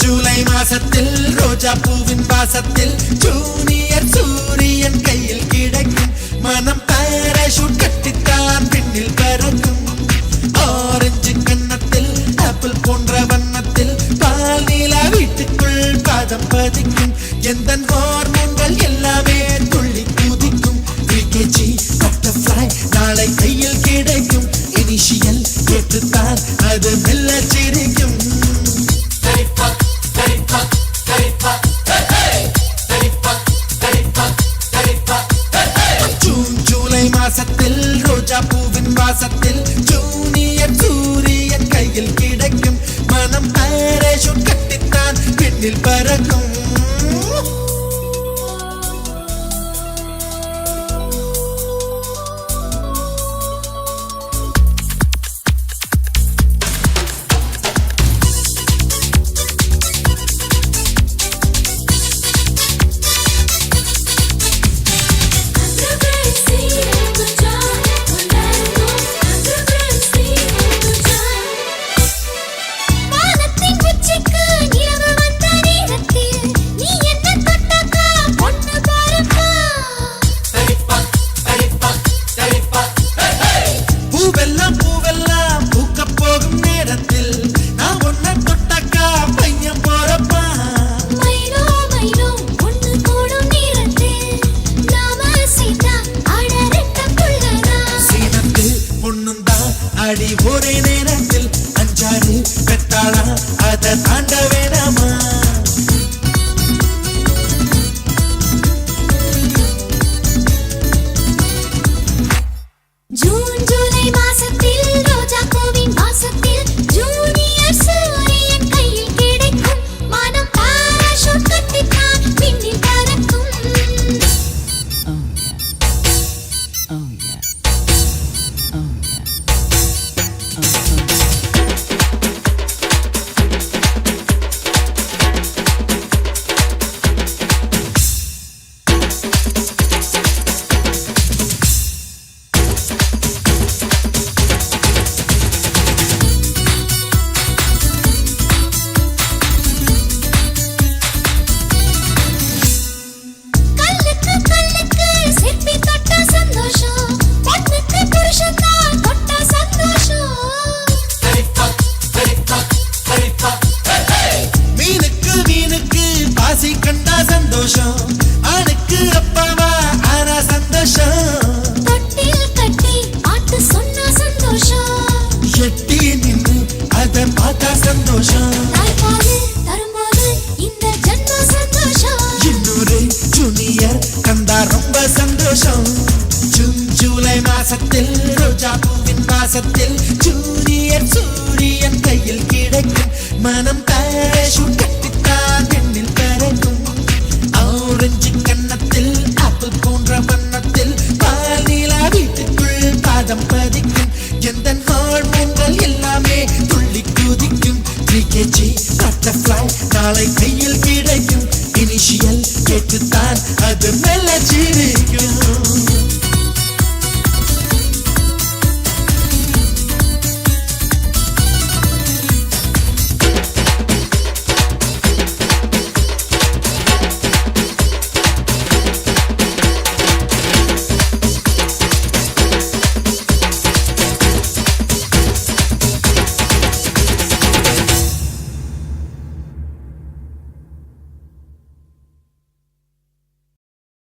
ஜூலை மாசத்தில் ரோஜா பூவின் வாசத்தில் ஜூனியர் சூரியன் கையில் கிடைக்கும் மனம் பாராசூட் கட்டித்தான் பின்னில் பறக்கும் ஆரஞ்சு கன்னத்தில் ஆப்பிள் போன்ற வண்ணத்தில் பால் நீலா வீட்டுக்குள் பாதம் பதிக்கும் எந்த ஹார்மோன்கள் எல்லாமே துள்ளி குதிக்கும் விகேஜி பட்டர்ஃப்ளை நாளை கையில் கிடைக்கும் இனிஷியல் கேட்டுத்தான் அது மெல்ல சிரிக்கும் மாசத்தில் ரோஜா பூவின் வாசத்தில் ஜூனியர் சூரியன் கையில் கிடைக்கும் மனம் பாராசூட் கட்டித்தான் பின்னில் பறக்கும் அடி ஒரே நேரத்தில் அஞ்சாறு பெத்தாளா அதை தாண்ட வேணாமா ஜூன் ஜூலை மாசத்தில் ரோஜா பூவின் வாசத்தில் ஜூனியர் சூரியன் கையில் கிடைக்கும் மனம் பாராசூட் கட்டித்தான் பின்னில் பறக்கும் ஆணுக்கு அப்பாவா ஆனா சந்தோஷம் தொட்டில் கட்டி பாட்டு சொன்னா சந்தோஷம் எட்டி நின்று அதை பார்த்தா சந்தோஷம் தாய்ப்பால் தரும்போது இந்த ஜன்ம சந்தோஷம் இன்னொரு ஜூனியர் கண்டா ரொம்ப சந்தோஷம் ஜூலை மாசத்தில் ரோஜா பூவின் வாசத்தில் ஜூனியர் சூரியன் கையில் கிடைக்கும் மனம் பாராசூட் கட்டித்தான் பின்னில் பறக்கும் ஆரஞ்சு கன்னத்தில் ஆப்பிள் போன்ற வண்ணத்தில் பால் நீலா வீட்டுக்குள் பாதம் பதிக்கும் எந்த ஹார்மோன்கள் எல்லாமே துள்ளி குதிக்கும் விகேஜி பட்டர்ஃப்ளை நாளை கையில் கிடைக்கும் இனிஷியல் கேட்டுத்தான் அது மெல்ல சிரிக்கும்